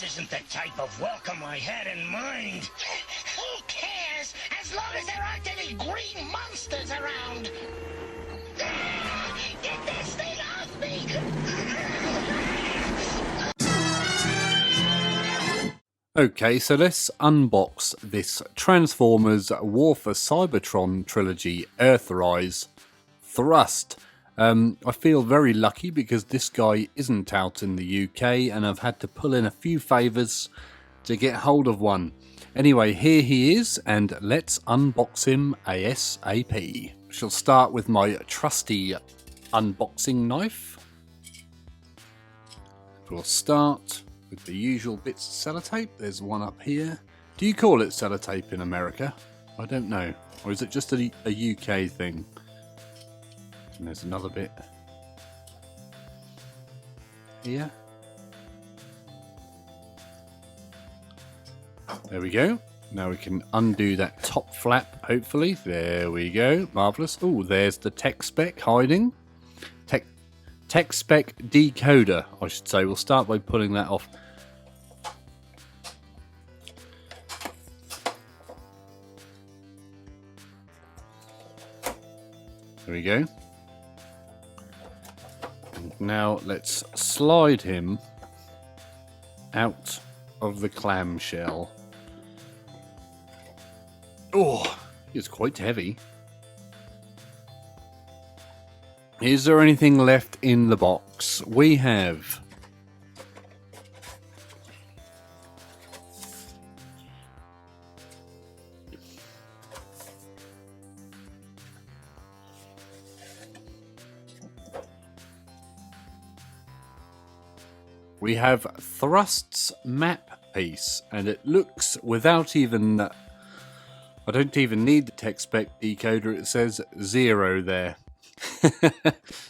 This isn't the type of welcome I had in mind. Who cares, as long as there aren't any green monsters around? Ah, get this thing off me! Okay, so let's unbox this Transformers War for Cybertron Trilogy Earthrise Thrust. I feel very lucky because this guy isn't out in the UK and I've had to pull in a few favours to get hold of one. Anyway, here he is and let's unbox him ASAP. Shall start with my trusty unboxing knife. We'll start with the usual bits of sellotape. There's one up here. Do you call it sellotape in America? I don't know. Or is it just a UK thing? And there's another bit here. There we go. Now we can undo that top flap, hopefully. There we go. Marvellous. Oh, there's the tech spec hiding. Tech spec decoder, I should say. We'll start by pulling that off. There we go. And now let's slide him out of the clamshell. Oh, it's quite heavy. Is there anything left in the box? We have Thrust's map piece, and it looks without even... I don't even need the tech spec decoder, it says 0 there.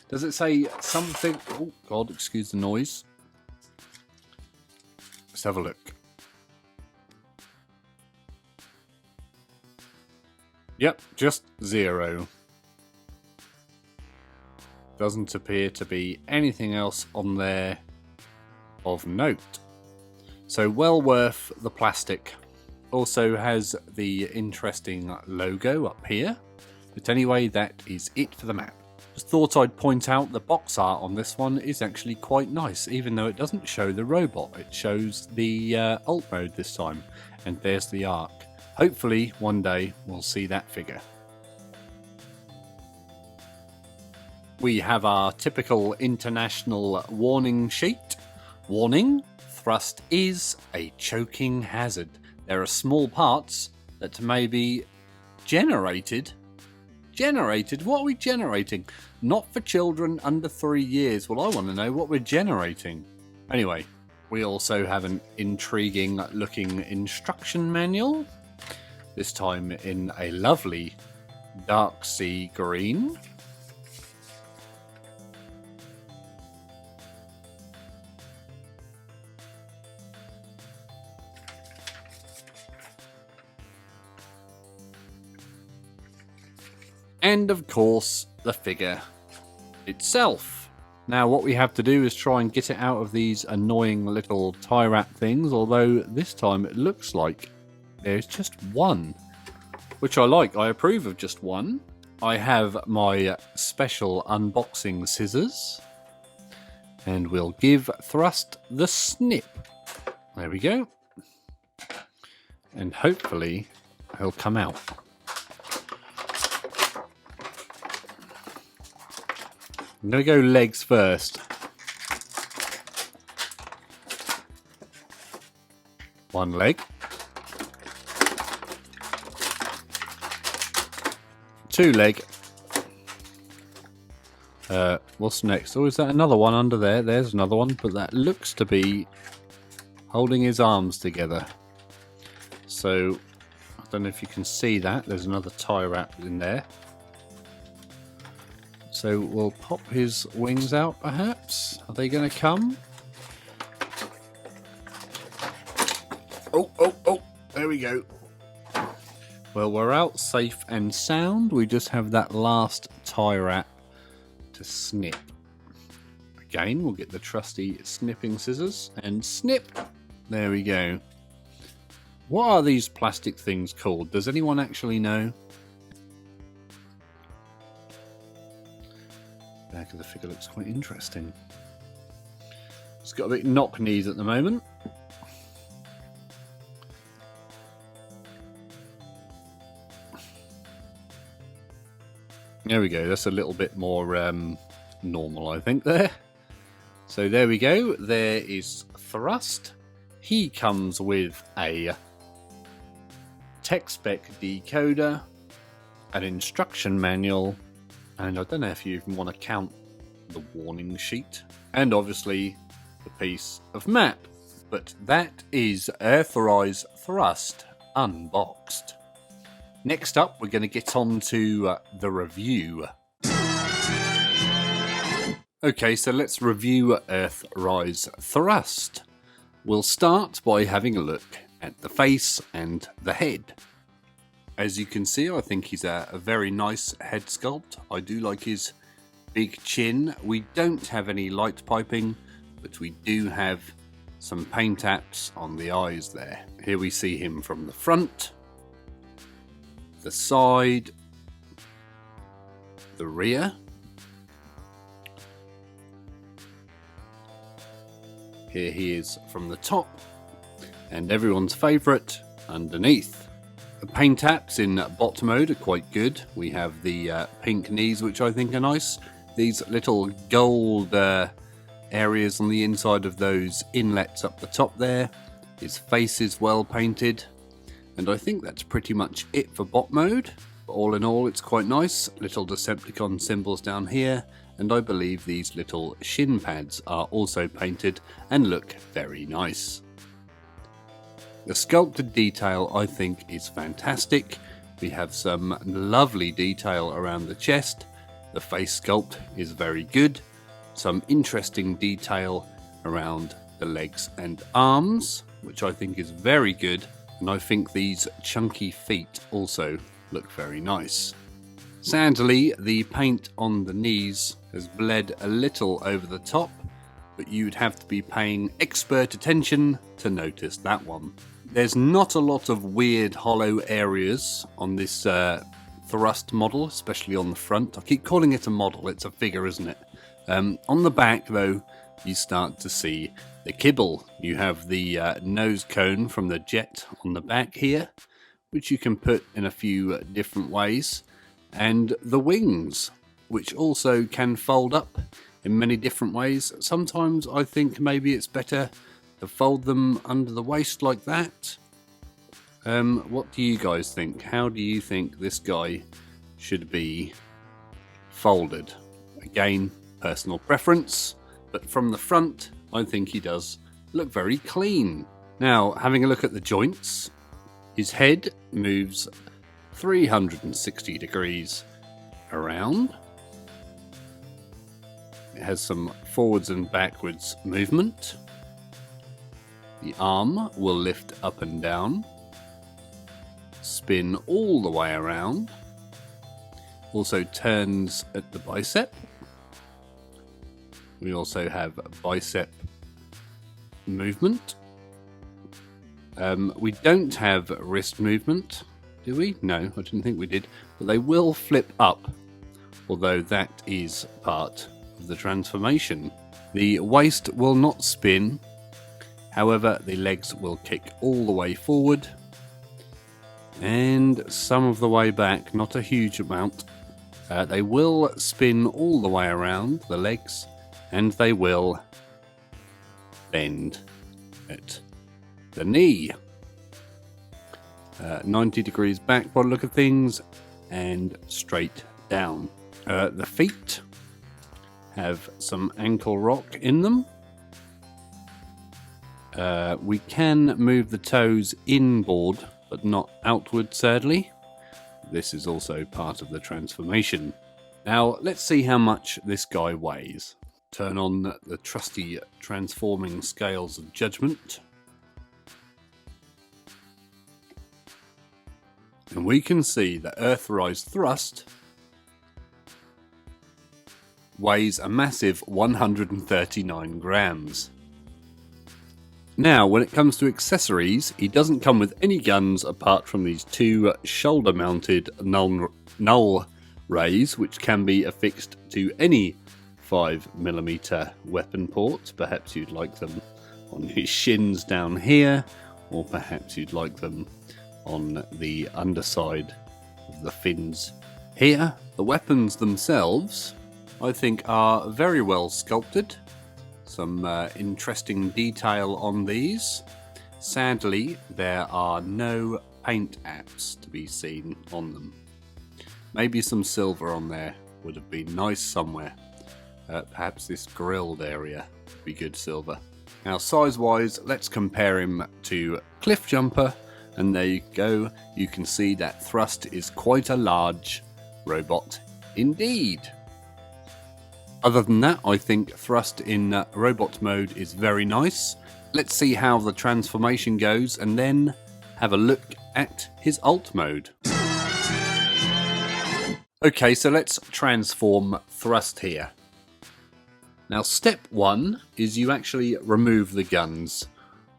Does it say something? Oh god, excuse the noise. Let's have a look. Yep, just 0. Doesn't appear to be anything else on there of note. So well worth the plastic. Also has the interesting logo up here. But anyway, that is it for the map. Just thought I'd point out the box art on this one is actually quite nice, even though it doesn't show the robot. It shows the alt mode this time. And there's the arc. Hopefully one day we'll see that figure. We have our typical international warning sheet. Warning, thrust is a choking hazard. There are small parts that may be generated. Generated? What are we generating? Not for children under 3 years. Well, I want to know what we're generating. Anyway, we also have an intriguing looking instruction manual. This time in a lovely dark sea green. And of course, the figure itself. Now what we have to do is try and get it out of these annoying little tie wrap things, although this time it looks like there's just one, which I like. I approve of just one. I have my special unboxing scissors, and we'll give Thrust the snip. There we go. And hopefully he'll come out. I'm going to go legs first. One leg. 2 leg. What's next? Oh, is that another one under there? There's another one, but that looks to be holding his arms together. So, I don't know if you can see that. There's another tie wrap in there. So we'll pop his wings out, perhaps. Are they going to come? Oh, there we go. Well, we're out safe and sound. We just have that last tie wrap to snip. Again, we'll get the trusty snipping scissors and snip. There we go. What are these plastic things called? Does anyone actually know? Back of the figure looks quite interesting. It's got a bit knock knees at the moment. There we go. That's a little bit more normal, I think, there. So there we go. There is Thrust. He comes with a tech spec decoder, an instruction manual, and I don't know if you even want to count the warning sheet, and obviously the piece of map. But that is Earthrise Thrust unboxed. Next up, we're going to get on to the review. Okay, so let's review Earthrise Thrust. We'll start by having a look at the face and the head. As you can see, I think he's a very nice head sculpt. I do like his big chin. We don't have any light piping, but we do have some paint apps on the eyes there. Here we see him from the front, the side, the rear. Here he is from the top, and everyone's favourite, underneath. The paint apps in bot mode are quite good. We have the pink knees, which I think are nice. These little gold areas on the inside of those inlets up the top there. His face is well painted, and I think that's pretty much it for bot mode. But all in all, it's quite nice. Little Decepticon symbols down here, and I believe these little shin pads are also painted and look very nice. The sculpted detail, I think, is fantastic. We have some lovely detail around the chest. The face sculpt is very good. Some interesting detail around the legs and arms, which I think is very good. And I think these chunky feet also look very nice. Sadly, the paint on the knees has bled a little over the top, but you'd have to be paying expert attention to notice that one. There's not a lot of weird hollow areas on this Thrust model, especially on the front. I keep calling it a model, it's a figure, isn't it? On the back, though, you start to see the kibble. You have the nose cone from the jet on the back here, which you can put in a few different ways, and the wings, which also can fold up in many different ways. Sometimes I think maybe it's better to fold them under the waist like that. What do you guys think? How do you think this guy should be folded? Again, personal preference, but from the front, I think he does look very clean. Now, having a look at the joints, his head moves 360 degrees around. It has some forwards and backwards movement. The arm will lift up and down, spin all the way around, also turns at the bicep. We also have bicep movement. We don't have wrist movement, do we? No, I didn't think we did, but they will flip up, although that is part of the transformation. The waist will not spin. However, the legs will kick all the way forward and some of the way back, not a huge amount. They will spin all the way around, the legs, and they will bend at the knee. 90 degrees back by the look of things and straight down. The feet have some ankle rock in them. We can move the toes inboard, but not outward, sadly. This is also part of the transformation. Now, let's see how much this guy weighs. Turn on the trusty transforming scales of judgment. And we can see that Earthrise Thrust weighs a massive 139 grams. Now, when it comes to accessories, he doesn't come with any guns apart from these two shoulder-mounted null rays, which can be affixed to any 5mm weapon port. Perhaps you'd like them on his shins down here, or perhaps you'd like them on the underside of the fins here. The weapons themselves, I think, are very well sculpted. Some interesting detail on these. Sadly, there are no paint apps to be seen on them. Maybe some silver on there would have been nice somewhere. Perhaps this grilled area would be good silver. Now, size-wise, let's compare him to Cliffjumper, and there you go. You can see that Thrust is quite a large robot indeed. Other than that, I think Thrust in robot mode is very nice. Let's see how the transformation goes and then have a look at his alt mode. Okay, so let's transform Thrust here. Now, step 1 is you actually remove the guns.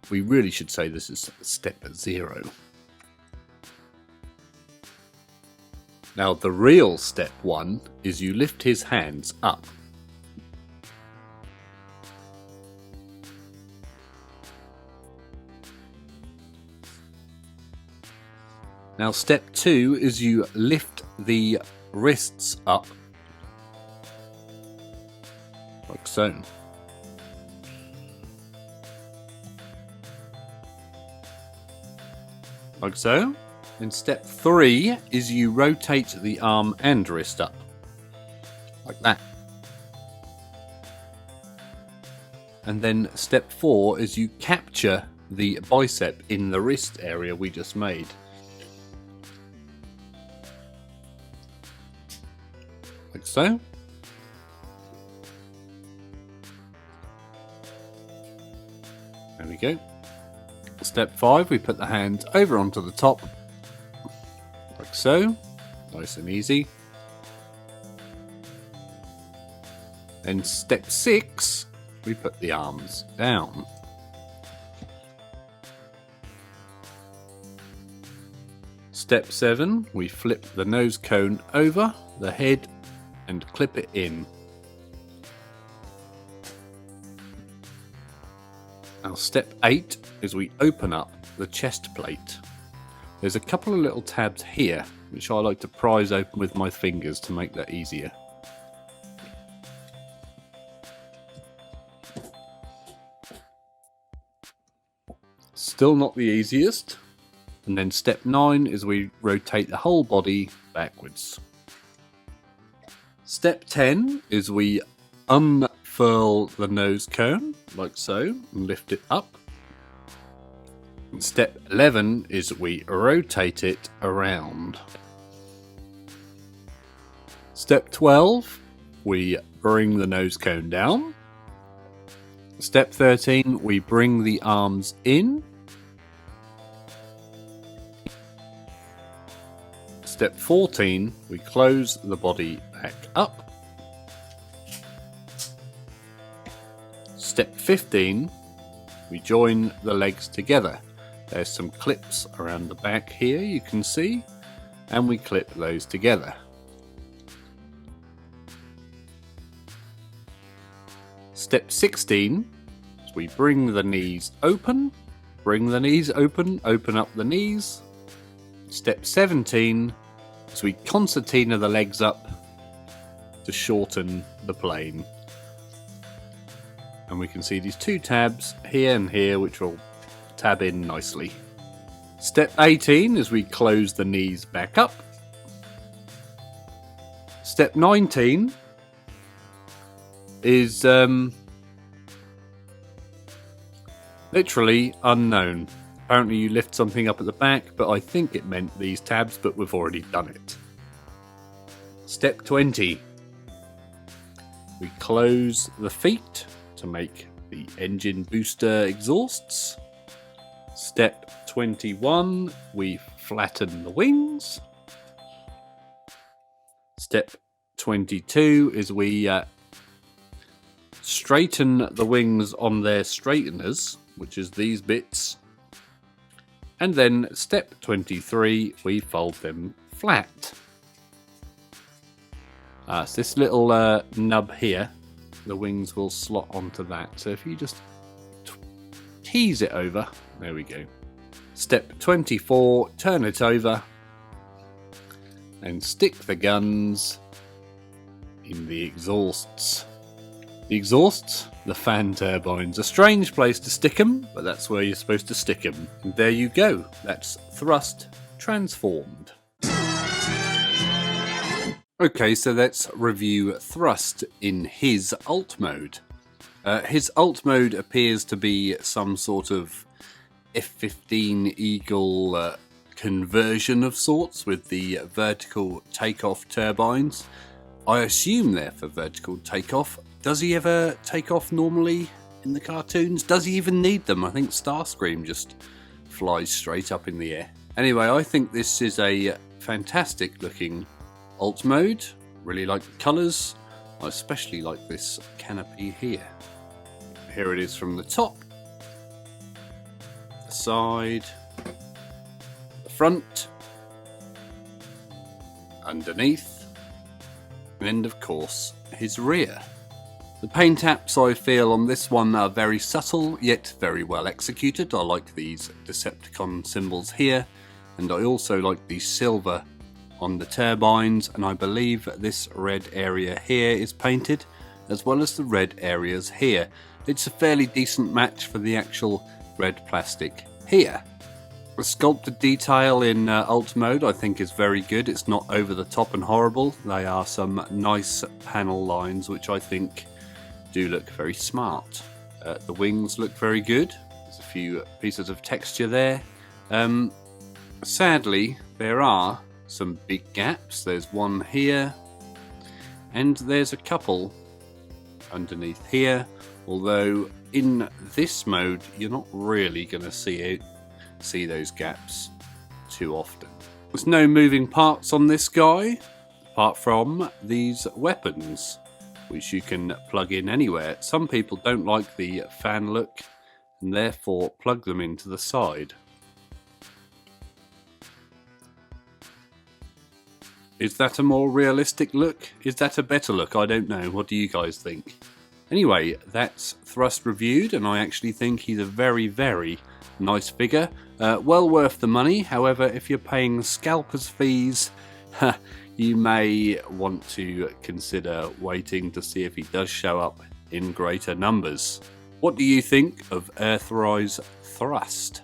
We really should say this is step 0. Now, the real step 1 is you lift his hands up. Now, step 2 is you lift the wrists up, like so. Like so. And step 3 is you rotate the arm and wrist up, like that. And then step 4 is you capture the bicep in the wrist area we just made. Like so. There we go. Step 5, we put the hands over onto the top, like so. Nice and easy. Then step 6, we put the arms down. Step 7, we flip the nose cone over the head and clip it in. Now, step 8 is we open up the chest plate. There's a couple of little tabs here which I like to prise open with my fingers to make that easier. Still not the easiest. And then step 9 is we rotate the whole body backwards. Step 10 is we unfurl the nose cone, like so, and lift it up. And step 11 is we rotate it around. Step 12, we bring the nose cone down. Step 13, we bring the arms in. Step 14, we close the body back up. Step 15, we join the legs together. There's some clips around the back here you can see, and we clip those together. Step 16 is we bring the knees open, open up the knees. Step 17 is we concertina the legs up to shorten the plane. And we can see these two tabs here and here which will tab in nicely. Step 18 is we close the knees back up. Step 19 is literally unknown. Apparently you lift something up at the back, but I think it meant these tabs, but we've already done it. Step 20. We close the feet to make the engine booster exhausts. Step 21. We flatten the wings. Step 22 is we straighten the wings on their straighteners, which is these bits. And then step 23, we fold them flat. So this little nub here, the wings will slot onto that. So if you just tease it over, there we go. Step 24, turn it over and stick the guns in the exhausts. The exhausts, the fan turbines. A strange place to stick them, but that's where you're supposed to stick them. And there you go. That's thrust transformed. Okay, so let's review thrust in his alt mode. His alt mode appears to be some sort of F-15 Eagle conversion of sorts with the vertical takeoff turbines. I assume they're for vertical takeoff. Does he ever take off normally in the cartoons? Does he even need them? I think Starscream just flies straight up in the air. Anyway, I think this is a fantastic looking alt mode. Really like the colours. I especially like this canopy here. Here it is from the top, the side, the front, underneath, and of course his rear. The paint apps I feel on this one are very subtle yet very well executed. I like these Decepticon symbols here, and I also like the silver on the turbines, and I believe this red area here is painted as well as the red areas here. It's a fairly decent match for the actual red plastic here. The sculpted detail in alt mode I think is very good. It's not over the top and horrible. They are some nice panel lines which I think do look very smart. The wings look very good. There's a few pieces of texture there. Sadly, there are some big gaps. There's one here, and there's a couple underneath here. Although in this mode, you're not really going to see those gaps too often. There's no moving parts on this guy, apart from these weapons, which you can plug in anywhere. Some people don't like the fan look, and therefore plug them into the side. Is that a more realistic look? Is that a better look? I don't know. What do you guys think? Anyway, that's Thrust reviewed, and I actually think he's a very, very nice figure. Well worth the money. However, if you're paying scalpers fees, you may want to consider waiting to see if he does show up in greater numbers. What do you think of Earthrise Thrust?